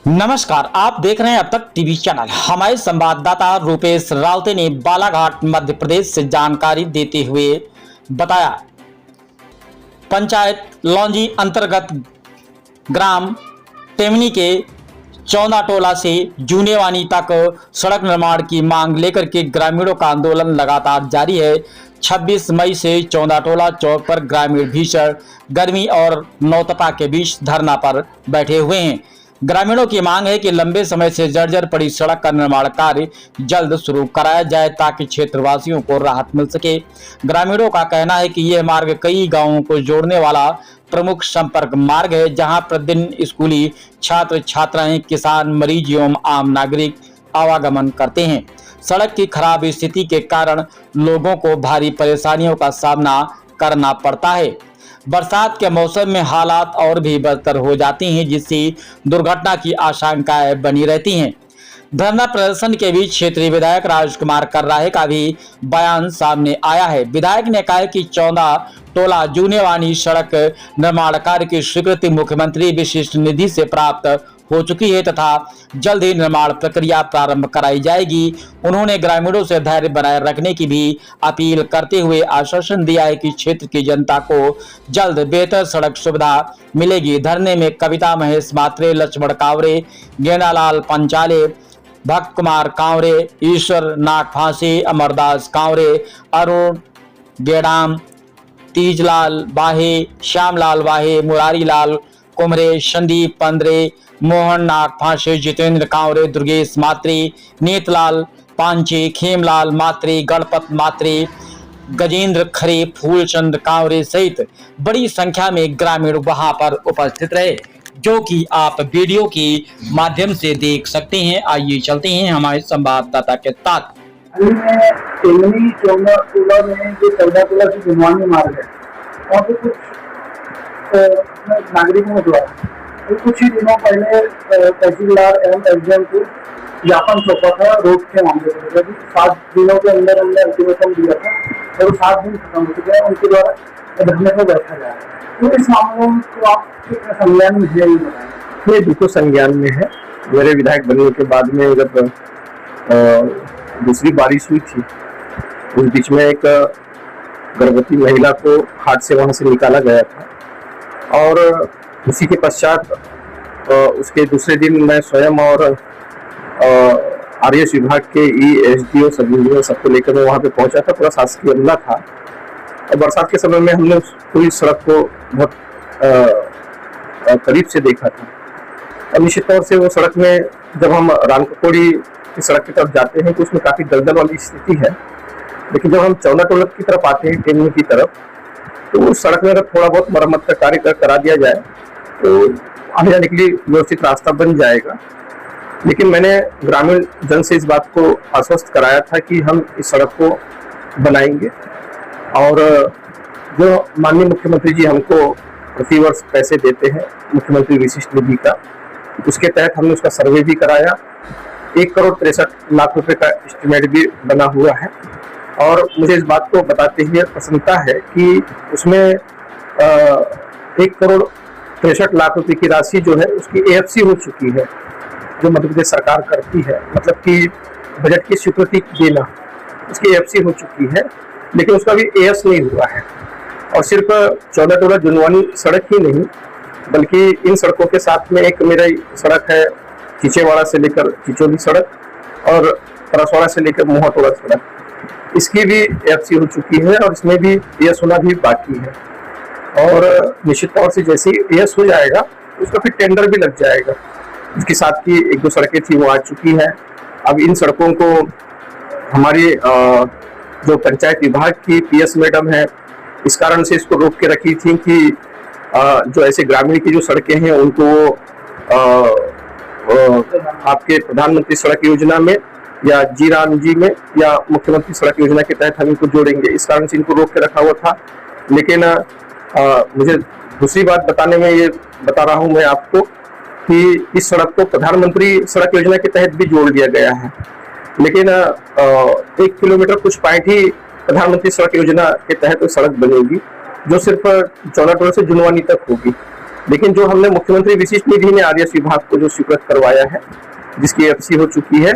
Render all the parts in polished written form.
नमस्कार, आप देख रहे हैं अब तक टीवी चैनल। हमारे संवाददाता रूपेश रावते ने बालाघाट मध्य प्रदेश से जानकारी देते हुए बताया, पंचायत लौंजी अंतर्गत ग्राम टेमनी के चौंदाटोला से जूनेवानी तक सड़क निर्माण की मांग लेकर के ग्रामीणों का आंदोलन लगातार जारी है। 26 मई से चौंदाटोला चौक पर ग्रामीण भीषण गर्मी और नौतपा के बीच धरना पर बैठे हुए हैं। ग्रामीणों की मांग है कि लंबे समय से जर्जर पड़ी सड़क का निर्माण कार्य जल्द शुरू कराया जाए ताकि क्षेत्रवासियों को राहत मिल सके। ग्रामीणों का कहना है कि यह मार्ग कई गांवों को जोड़ने वाला प्रमुख संपर्क मार्ग है, जहां प्रतिदिन स्कूली छात्र छात्राएं, किसान, मरीज एवं आम नागरिक आवागमन करते हैं। सड़क की खराब स्थिति के कारण लोगों को भारी परेशानियों का सामना करना पड़ता है। बरसात के मौसम में हालात और भी बदतर हो जाती हैं, जिससे दुर्घटना की आशंकाएं बनी रहती हैं। धरना प्रदर्शन के बीच क्षेत्रीय विधायक राजकुमार कर्राहे का भी बयान सामने आया है। विधायक ने कहा कि चौंदा टोला जूनेवानी सड़क निर्माण कार्य की स्वीकृति मुख्यमंत्री विशिष्ट निधि से प्राप्त हो चुकी है तथा जल्द ही निर्माण प्रक्रिया प्रारंभ कराई जाएगी। उन्होंने ग्रामीणों से धैर्य बनाए रखने की भी अपील करते हुए आश्वासन दिया है कि क्षेत्र की जनता को जल्द बेहतर सड़क सुविधा मिलेगी। धरने में कविता महेश मात्रे, लक्ष्मण कावरे, गेंदालाल पंचाले, भक्त कुमार कांवरे, ईश्वर नाग फांसी, अमरदास कांवरे, अरुण गेडाम, तीजलाल वाहे, श्यामलाल वाहे, मुरारी लाल कुमरे, संदीप पंद्रे, मोहन नाग फांसे, जितेंद्र कांवरे, दुर्गेश मात्रे, नीतलाल पांचे, खेमलाल मात्रे, गणपत मात्रे, गजेंद्र खरे, फूलचंद कांवरे सहित बड़ी संख्या में ग्रामीण वहां पर उपस्थित रहे, जो कि आप वीडियो के माध्यम से देख सकते हैं। आइए चलते हैं हमारे संवाददाता के साथ। टेमनी चौंदाटोला में जो चौंदाटोला की जूनवानी मार्ग है, वहाँ पे कुछ नागरिकों द्वारा कुछ ही दिनों पहले तहसीलदार एवं एसडीएम को ज्ञापन सौंपा था रोड के मामले में, जब 7 दिनों के अंदर अल्टीमेटम दिया था और 7 दिन खत्म हो चुके हैं, उनके द्वारा धरने को बैठा जा रहा है। तो इस मामले में तो आप कितना संज्ञान में है? ये बिल्कुल संज्ञान में है। मेरे विधायक बनने के बाद में जब दूसरी बारिश हुई थी, उस बीच में एक गर्भवती महिला को हाथ से वहां से निकाला गया था और उसी के पश्चात उसके दूसरे दिन मैं स्वयं और आरएस विभाग के एसडीओ सब इंजीनियर सबको लेकर मैं वहाँ पे पहुंचा था। पूरा शासकीय अमला था और बरसात के समय में हमने पूरी सड़क को बहुत करीब से देखा था। और निश्चित तौर से वो सड़क में जब हम रामककोड़ी की सड़क की तरफ जाते हैं तो उसमें काफ़ी दलदल वाली स्थिति है, लेकिन जब हम चौंदाटोला की तरफ आते हैं, टेमनी की तरफ, तो उस सड़क में अगर थोड़ा बहुत मरम्मत का कार्य करा दिया जाए तो आने जाने के लिए व्यवस्थित रास्ता बन जाएगा। लेकिन मैंने ग्रामीण जन से इस बात को आश्वस्त कराया था कि हम इस सड़क को बनाएंगे और जो माननीय मुख्यमंत्री जी हमको प्रतिवर्ष पैसे देते हैं मुख्यमंत्री विशिष्ट निधि का, उसके तहत हमने उसका सर्वे भी कराया। 1,63,00,000 रुपए का एस्टिमेट भी बना हुआ है और मुझे इस बात को बताते हुए प्रसन्नता है कि उसमें 1,63,00,000 रुपए की राशि जो है उसकी एएफसी हो चुकी है, जो मध्य प्रदेश सरकार करती है, मतलब कि बजट की स्वीकृति देना, उसकी एएफसी हो चुकी है, लेकिन उसका भी एएस नहीं हुआ है। और सिर्फ चौंदाटोला जूनवानी सड़क ही नहीं, बल्कि इन सड़कों के साथ में एक मेरा सड़क है चिचेवाड़ा से लेकर चिचोली सड़क और परसवाड़ा से लेकर मोहटोला सड़क, इसकी भी एएफसी हो चुकी है और इसमें भी एएस होना भी बाकी है। और निश्चित तौर से जैसे ही एएस हो जाएगा उसका फिर टेंडर भी लग जाएगा। इसके साथ की 1-2 सड़कें थी वो आ चुकी हैं। अब इन सड़कों को हमारी जो पंचायत विभाग की पीएस मैडम है, इस कारण से इसको रोक के रखी थी कि जो ऐसे ग्रामीण की जो सड़कें हैं उनको आपके प्रधानमंत्री सड़क योजना में या जी राम जी में या मुख्यमंत्री सड़क योजना के तहत हम इनको जोड़ेंगे, इस कारण से इनको रोक के रखा हुआ था। लेकिन मुझे दूसरी बात बताने में ये बता रहा हूँ मैं आपको कि इस सड़क को प्रधानमंत्री सड़क योजना के तहत भी जोड़ दिया गया है, लेकिन 1 किलोमीटर कुछ पॉइंट ही प्रधानमंत्री सड़क योजना के तहत सड़क बनेगी, जो सिर्फ चौंदाटोला से जुनवानी तक होगी। लेकिन जो हमने मुख्यमंत्री विशिष्ट निधि ने आरएस विभाग को जो स्वीकृत करवाया है, जिसकी एफसी हो चुकी है,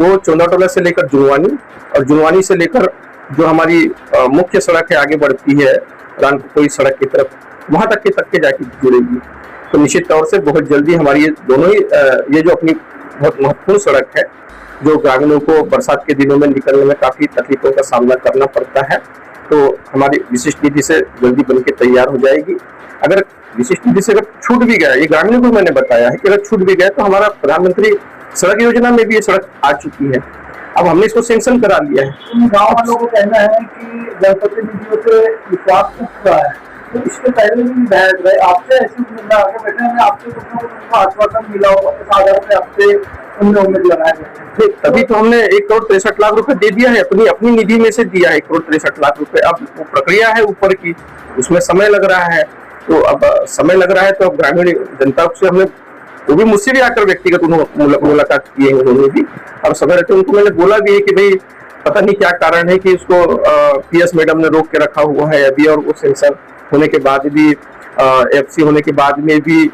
वो चौंदाटोला से लेकर जुनवानी और जुनवानी से लेकर जो हमारी मुख्य सड़क है आगे बढ़ती है रानकोई सड़क की तरफ, वहां तक के जाके जुड़ेगी। तो निश्चित तौर से बहुत जल्दी हमारी ये दोनों ही ये जो अपनी बहुत महत्वपूर्ण सड़क है, जो ग्रामीणों को बरसात के दिनों में निकलने में काफी तकलीफों का सामना करना पड़ता है, तो हमारी विशिष्ट निधि से जल्दी बनके तैयार हो जाएगी। अगर विशिष्ट निधि से अगर छूट भी गया, ये ग्रामीणों को मैंने बताया है कि अगर छूट भी गया तो हमारा प्रधानमंत्री सड़क योजना में भी ये सड़क आ चुकी है, अब हमने इसको सैंक्शन करा लिया है। गाँव वालों को कहना है कि जनप्रतिनिधियों से विश्वास उठ रहा है, तो इसके पहले भी विधायक रहे, आपसे ऐसी उम्मीद आगे बैठे हैं, आपसे कुछ न कुछ उनको आश्वासन मिला होगा, इस आधार पे आपसे उनने उम्मीद लगाया है। तभी तो हमने 1,63,00,000 रुपए दे दिया है, अपनी निधि में से दिया है 1,63,00,000 रुपए। अब वो प्रक्रिया है ऊपर की, उसमें समय लग रहा है, तो अब समय लग रहा है तो अब ग्रामीण जनता से हमने, वो भी मुझसे भी आकर व्यक्तिगत मुलाकात की है उन्होंने भी, और समय रहते उनको मैंने बोला भी है कि भाई पता नहीं क्या कारण है कि उसको पीएस मैडम ने रोक के रखा हुआ है अभी, और वो सेंसर होने के बाद भी एफसी होने के बाद में भी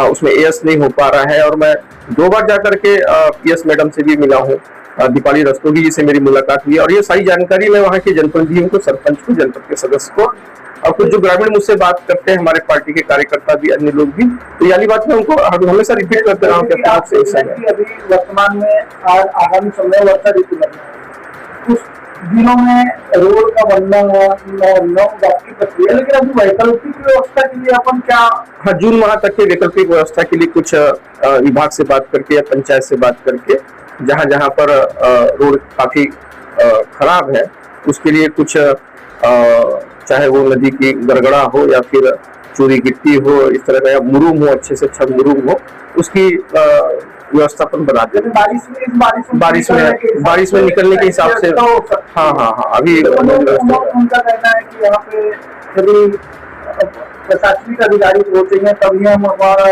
उसमें एएस नहीं हो पा रहा है। और मैं 2 बार जाकर के पीएस मैडम से भी मिला हूँ, दीपाली रस्तोगी जी से मेरी मुलाकात हुई, और ये सारी जानकारी मैं वहाँ के जनप्रतिनिधियों को, सरपंच को, जनपद के सदस्य को, और कुछ जो ग्रामीण मुझसे बात करते हैं, हमारे पार्टी के कार्यकर्ता भी, अन्य लोग भी, तो ये वाली बात मैं उनको हमेशा रिपीट करते रहा हूँ कि अभी वर्तमान में आगामी समय वर्षा ऋतु लग रहा है, कुछ दिनों में रोड का बनना की प्रक्रिया, लेकिन अभी वैकल्पिक व्यवस्था के लिए अपन क्या, हाँ, जून माह तक के वैकल्पिक व्यवस्था के लिए कुछ विभाग से बात करके या पंचायत से बात करके, जहाँ जहाँ पर रोड काफी खराब है, उसके लिए कुछ चाहे वो नदी की गड़गड़ा हो या फिर चूरी गिट्टी हो, इस तरह का, या मुरूम हो, अच्छे से अच्छा मुरूम हो, उसकी व्यवस्थापन बना देते। बारिश में निकलने के हिसाब से, हाँ अभी उनका कहना है कि यहाँ पे यदि प्रशासनिक अधिकारी पहुंचेंगे तभी हम हमारा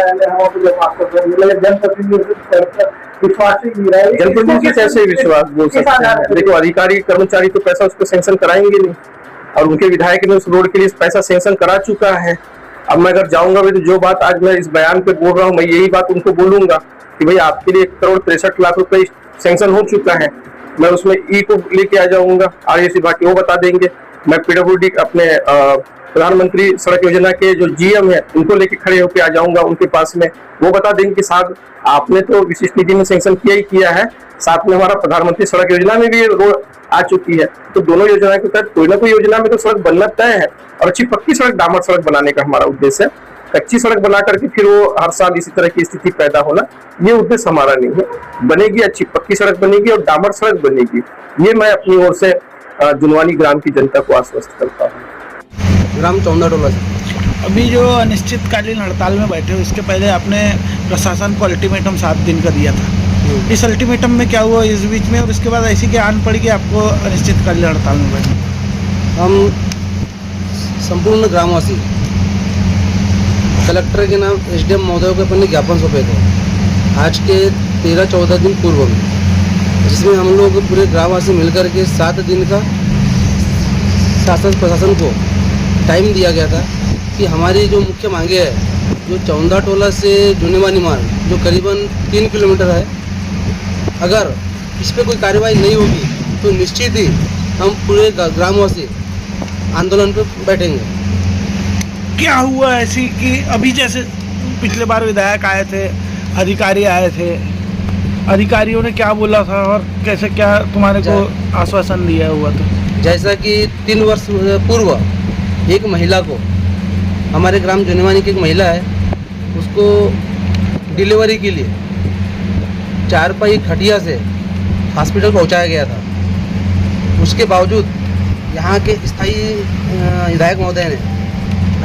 जनप्रतिनिधि कैसे विश्वास बोल सकते हैं? देखो, अधिकारी कर्मचारी तो पैसा उसको सैंक्शन कराएंगे नहीं, और उनके विधायक ने उस रोड के लिए पैसा सैंक्शन करा चुका है। अब मैं अगर जाऊंगा भी तो जो बात आज मैं इस बयान पे बोल रहा हूँ, मैं यही बात उनको बोलूंगा कि भाई आपके लिए 1,63,00,000 रुपए सैंक्शन हो चुका है, मैं उसमें ई को लेके आ जाऊंगा, आरएस विभाग के वो बता देंगे, मैं पीडब्ल्यूडी अपने प्रधानमंत्री सड़क योजना के जो जीएम है उनको लेके खड़े होकर आ जाऊंगा उनके पास में, वो बता देंगे कि साहब आपने तो विशिष्ट निधि में सैंक्शन किया ही किया है, साथ में हमारा प्रधानमंत्री सड़क योजना में भी रोड आ चुकी है, तो दोनों योजना के तहत कोई ना कोई योजना में तो सड़क बनना तय है, और अच्छी पक्की सड़क, डामर सड़क बनाने का हमारा उद्देश्य है। कच्ची सड़क बना करके फिर वो हर साल इसी तरह की स्थिति पैदा होना, ये उद्देश्य हमारा नहीं है। बनेगी, अच्छी पक्की सड़क बनेगी और डामर सड़क बनेगी, ये मैं अपनी ओर से जुनवानी ग्राम की जनता को आश्वस्त करता हूँ। ग्राम चौंदाटोला से अभी जो अनिश्चितकालीन हड़ताल में बैठे हो, इसके पहले आपने प्रशासन को अल्टीमेटम 7 दिन का दिया था, इस अल्टीमेटम में क्या हुआ इस बीच में, और इसके बाद ऐसी क्या आन पड़ी कि आपको अनिश्चितकालीन हड़ताल में बैठे? हम संपूर्ण ग्रामवासी कलेक्टर के नाम एसडीएम महोदय को अपने ज्ञापन सौंपे थे आज के 13-14 दिन पूर्व में, जिसमें हम लोग पूरे ग्रामवासी मिलकर के 7 दिन का शासन प्रशासन को टाइम दिया गया था कि हमारी जो मुख्य मांगे है, जो चौंदाटोला से जुनेवानी मार्ग जो करीबन 3 किलोमीटर है, अगर इस पर कोई कार्रवाई नहीं होगी तो निश्चित ही हम पूरे ग्रामवासी आंदोलन पर बैठेंगे। क्या हुआ ऐसी कि अभी जैसे पिछले बार विधायक आए थे, अधिकारी आए थे, अधिकारियों ने क्या बोला था और कैसे क्या तुम्हारे को आश्वासन दिया हुआ था? जैसा कि 3 वर्ष पूर्व एक महिला को, हमारे ग्राम जुनेवानी की एक महिला है, उसको डिलीवरी के लिए 4 खटिया से हॉस्पिटल पहुंचाया गया था। उसके बावजूद यहाँ के स्थायी विधायक महोदय ने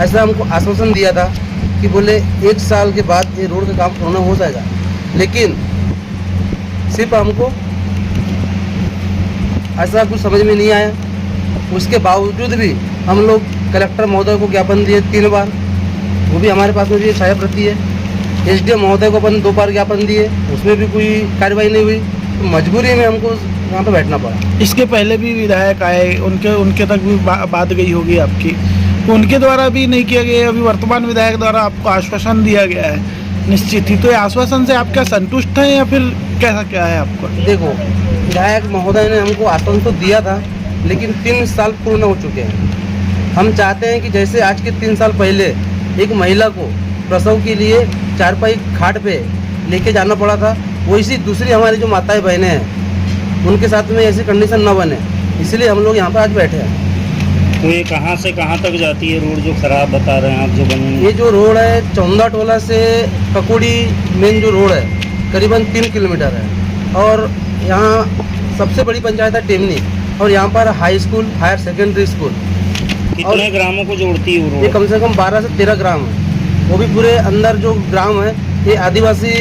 ऐसा हमको आश्वासन दिया था कि बोले 1 साल के बाद ये रोड का काम पूर्ण हो जाएगा, लेकिन सिर्फ हमको ऐसा कुछ समझ में नहीं आया। उसके बावजूद भी हम लोग कलेक्टर महोदय को ज्ञापन दिए 3 बार, वो भी हमारे पास में भी छाया प्रति है। एसडीएम महोदय को अपन 2 बार ज्ञापन दिए, उसमें भी कोई कार्रवाई नहीं हुई, तो मजबूरी में हमको यहाँ पे बैठना पड़ा। इसके पहले भी विधायक आए, उनके तक भी बात गई होगी आपकी, तो उनके द्वारा भी नहीं किया गया, अभी वर्तमान विधायक द्वारा आपको आश्वासन दिया गया है निश्चित ही, तो ये आश्वासन से आप क्या संतुष्ट हैं या फिर कैसा क्या है आपको? देखो, विधायक महोदय ने हमको आश्वासन तो दिया था, लेकिन 3 साल पूर्ण हो चुके हैं। हम चाहते हैं कि जैसे आज के 3 साल पहले एक महिला को प्रसव के लिए चारपाई खाट पे लेके जाना पड़ा था, वैसी दूसरी हमारी जो माताएं बहनें हैं उनके साथ में ऐसी कंडीशन न बने, इसलिए हम लोग यहाँ पर आज बैठे हैं। तो ये कहाँ से कहाँ तक जाती है रोड जो खराब बता रहे हैं आप, जो बनी? ये जो रोड है चौंदा टोला से ककोड़ी मेन जो रोड है करीबन 3 किलोमीटर है, और यहाँ सबसे बड़ी पंचायत है टेमनी, और यहाँ पर high school, higher secondary school, कितने ग्रामों को जोड़ती है वो ये रोड? कम से कम 12 से 13 ग्राम है। वो भी पूरे अंदर जो ग्राम है ये आदिवासी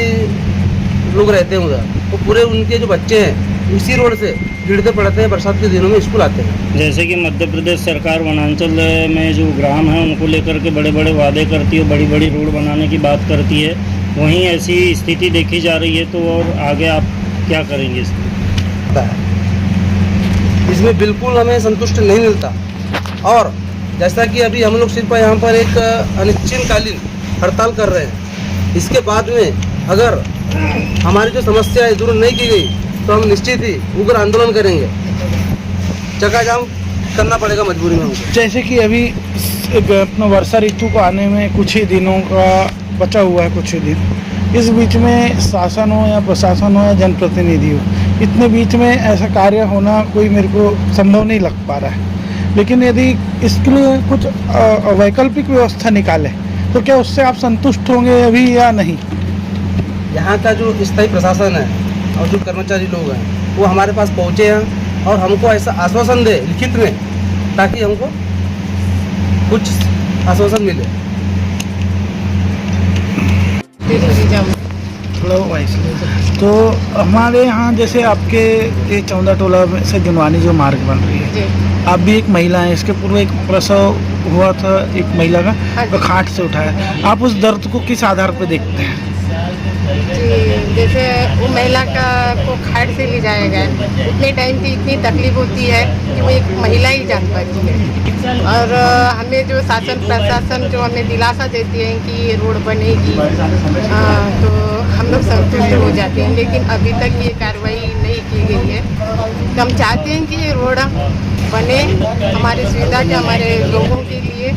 लोग रहते हैं उधर, तो पूरे उनके जो बच्चे हैं इसी रोड से गिरते पड़ते हैं, बरसात के दिनों में स्कूल आते हैं। जैसे कि मध्य प्रदेश सरकार वनांचल में जो ग्राम है उनको लेकर के बड़े बड़े वादे करती है, बड़ी बड़ी रोड बनाने की बात करती है, वहीं ऐसी स्थिति देखी जा रही है, तो और आगे आप क्या करेंगे इसमें बिल्कुल हमें संतुष्ट नहीं मिलता, और जैसा कि अभी हम लोग सिर्फ यहाँ पर एक अनिश्चितकालीन हड़ताल कर रहे हैं, इसके बाद में अगर हमारी जो समस्या है दूर नहीं की गई तो हम निश्चित ही उग्र आंदोलन करेंगे, चक्का जाम करना पड़ेगा मजबूरी में हमको। जैसे कि अभी अपना वर्षा ऋतु को आने में कुछ ही दिनों का बचा हुआ है, कुछ ही दिन, इस बीच में शासन हो या प्रशासन हो या जनप्रतिनिधि हो, इतने बीच में ऐसा कार्य होना कोई मेरे को संभव नहीं लग पा रहा है। लेकिन यदि इसके लिए कुछ वैकल्पिक व्यवस्था निकाले तो क्या उससे आप संतुष्ट होंगे अभी या नहीं? यहाँ का जो स्थायी प्रशासन है और जो कर्मचारी लोग हैं वो हमारे पास पहुँचे हैं और हमको ऐसा आश्वासन दे लिखित में, ताकि हमको कुछ आश्वासन मिले। तो हमारे यहाँ जैसे आपके ये चौंदा टोला से जुनवानी जो मार्ग बन रही है, आप भी एक महिला हैं, इसके पूर्व एक प्रसव हुआ था एक महिला का, तो खाट से उठाया, आप उस दर्द को किस आधार पर देखते हैं? जी, जैसे वो महिला का को खाट से ले जाया गया, उतने टाइम की इतनी तकलीफ होती है कि वो एक महिला ही जान पाती है, और हमें जो शासन प्रशासन जो हमें दिलासा देती है कि ये रोड बनेगी, तो हम लोग संतुष्ट हो जाते हैं, लेकिन अभी तक ये कार्रवाई नहीं की गई है। तो हम चाहते हैं कि ये रोड बने हमारी सुविधा के, हमारे लोगों के लिए।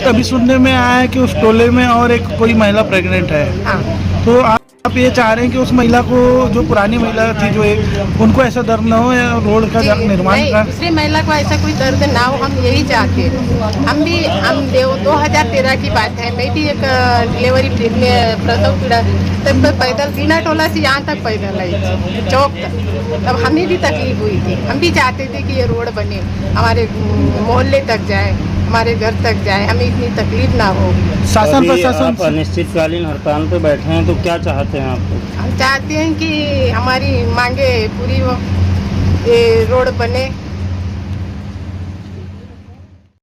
अभी सुनने में आया है कि उस टोले में और एक कोई महिला प्रेग्नेंट है, हाँ, तो आप ये चाह रहे हैं कि उस महिला को, जो पुरानी महिला थी जो एक, उनको ऐसा दर्द न हो या रोड का निर्माण का? दूसरी महिला को ऐसा कोई दर्द ना हो, हम यही चाहते हैं। हम 2013 की बात है, मैं भी एक डिलीवरी में प्रसव पीड़ा तब पैदल बिना टोला से यहाँ तक पैदल आई थी, चौक तक, तब हमें भी तकलीफ हुई थी। हम भी चाहते थे कि ये रोड बने, हमारे मोहल्ले तक जाए, हमारे घर तक जाए, हमें इतनी तकलीफ ना हो। शासन प्रशासन आप अनिश्चितकालीन हड़ताल पे बैठे हैं, तो क्या चाहते हैं आप? हम चाहते हैं कि हमारी मांगे पूरी हो, ये रोड बने,